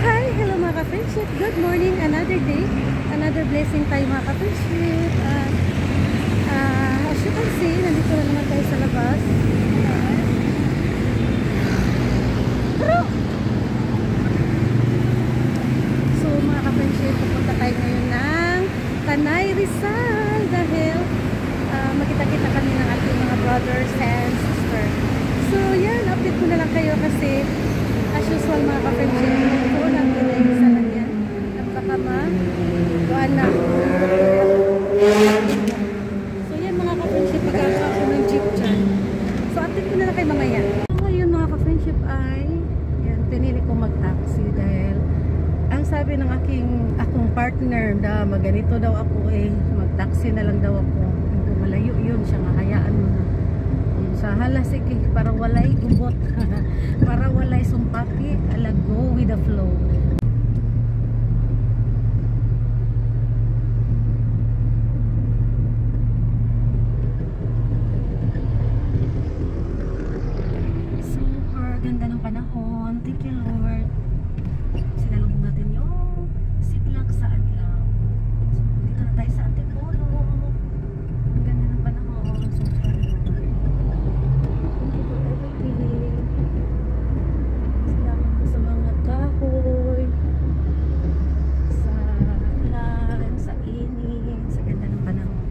Hi! Hello mga ka-friendship! Good morning! Another day, another blessing tayo mga ka-friendship. As you can see, nandito na naman tayo sa labas. So mga ka-friendship, pupunta tayo ngayon ng Tanay Rizal dahil makita-kita kami ng ating mga brothers and sisters. So yan, update ko na lang kayo kasi as usual mga ka-friendship, po lang Tanay Rizal lang yan. Napakama, doon na. So yan mga ka-friendship, magkakaroon ako ng jeep dyan. So update ko na lang kayo mamaya. So ngayon mga ka-friendship ay yan, pinili ko mag-taxi dahil ang sabi ng akong partner na maganito daw ako mag-taxi na lang daw ako. Kung malayo yun siya, hayaan mo na. Sa hala sige, para walay gubot, para walay sumpaki, ala go with the flow. Super ganda ng panahon, thank you Lord. Sinalubong natin yung siklak sa adlaw. So, dito na tayo sa Antipolo. Ang ganda ng panahon, super Lord. Thank you for everything. Salamat po sa mga kahoy, sa ulan, sa init, sa ganda ng panahon.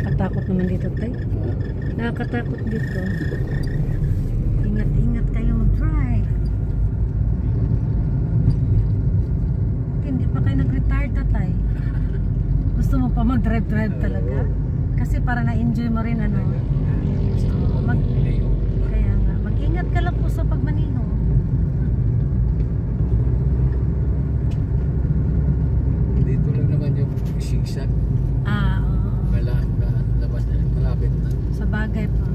Nakakatakot naman dito tayo. Nakakatakot dito. Ingat-ingat kayo mag-drive. Hindi pa kayo nag-retire tatay. Gusto mo pa mag-drive talaga? Kasi para na-enjoy mo rin ano. So, kaya nga, mag-ingat ka lang po sa pagmaniho. Dito lang naman yung sigsag. Malapit na. Sa bagay po.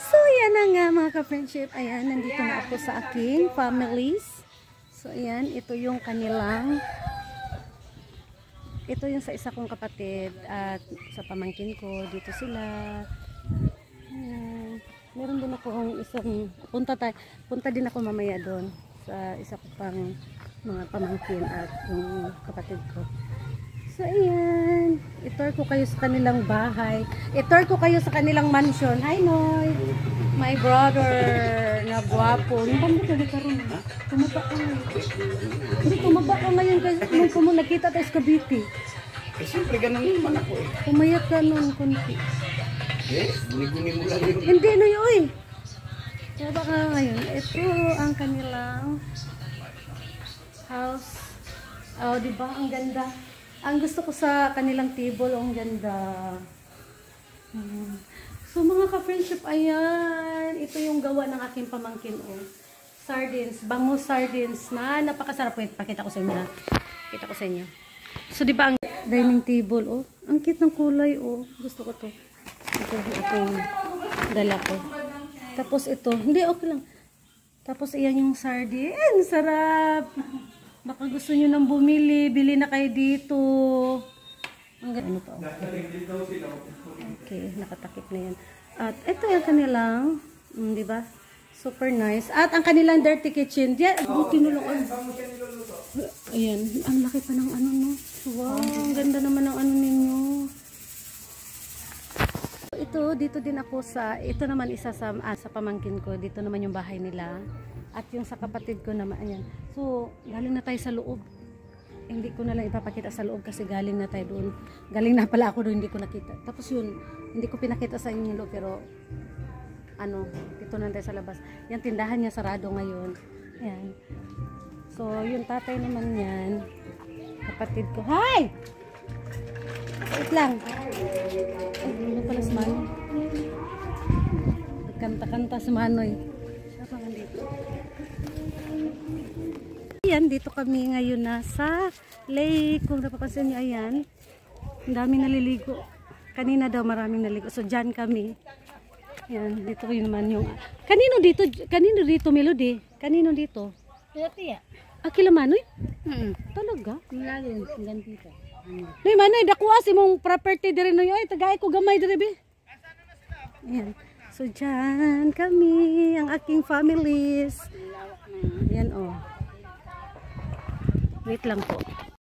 So yan na nga mga ka-friendship. Ayan, nandito na ako sa aking families. So ayan, ito yung kanilang, ito yung sa isa kong kapatid at sa pamangkin ko. Dito sila. Meron din ako isang punta din ako mamaya doon sa isa ko pang mga pamangkin at yung kapatid ko. So ayan, itour ko kayo sa kanilang bahay, itour ko kayo sa kanilang mansion. Hi Noy, my brother na guwapo. Hindi ka karon, tumaba ka ngayon. Hindi tumaba ka ngayon kasi nung mo nakita tayo sa Cavite. Siyempre ganun naman ako Pumayat ka nun kunti. Yes, guni-guni mo lang yun. Hindi na yun. So baka ngayon, ito ang kanilang house. Oh, di ba? Ang ganda. Ang gusto ko sa kanilang table, ang ganda. So mga ka-friendship, ayan. Ito yung gawa ng aking pamangkin. Oh. Sardines, bangus sardines na napakasarap. Wait, pakita ko sa inyo. Pakita ko sa inyo. So di ba ang dining table, oh. Ang cute ng kulay, oh. Gusto ko to. Ito yung dala ko. Tapos ito, hindi okay lang. Tapos iyan yung sardine. Sarap! Baka gusto nyo nang bumili. Bili na kayo dito. Ang ganda. Ano to? Okay, nakatakip na yan. At ito yung kanilang, di ba? Super nice. At ang kanilang dirty kitchen. Diyan, tinuluan. Ayan, ang laki pa ng ano, no? Wow, ang ganda naman ng ano ninyo. Ito, dito din ako ito naman isa sa pamangkin ko. Dito naman yung bahay nila. At yung sa kapatid ko naman, ayan. So, galing na tayo sa loob. Hindi ko na lang ipapakita sa loob kasi galing na tayo doon. Galing na pala ako doon, hindi ko nakita. Tapos yun, hindi ko pinakita sa inyo loob, pero dito na tayo sa labas. Yung tindahan niya sarado ngayon. Ayan. So, yung tatay naman yan, kapatid ko. Hi! Wait lang. Ay, ano pala si Manoy? Nagkanta-kanta si Manoy. Siya nga dito. Ayan, dito kami ngayon nasa lake. Kung napapansin nyo, ayan. Ang daming naliligo. Kanina daw maraming naligo. So, dyan kami. Ayan, dito yun naman yung... Kanino dito, Melody? Kanino dito? Tiya. Kila Manoy? Talaga? Malalim, hanggang dito. Noy, Manoy, dakuha si mong property dire noy. Ay, tagay ko gamay dire be. Ayan. So, dyan kami, ang aking families. Ayan, oh. Wait lang po.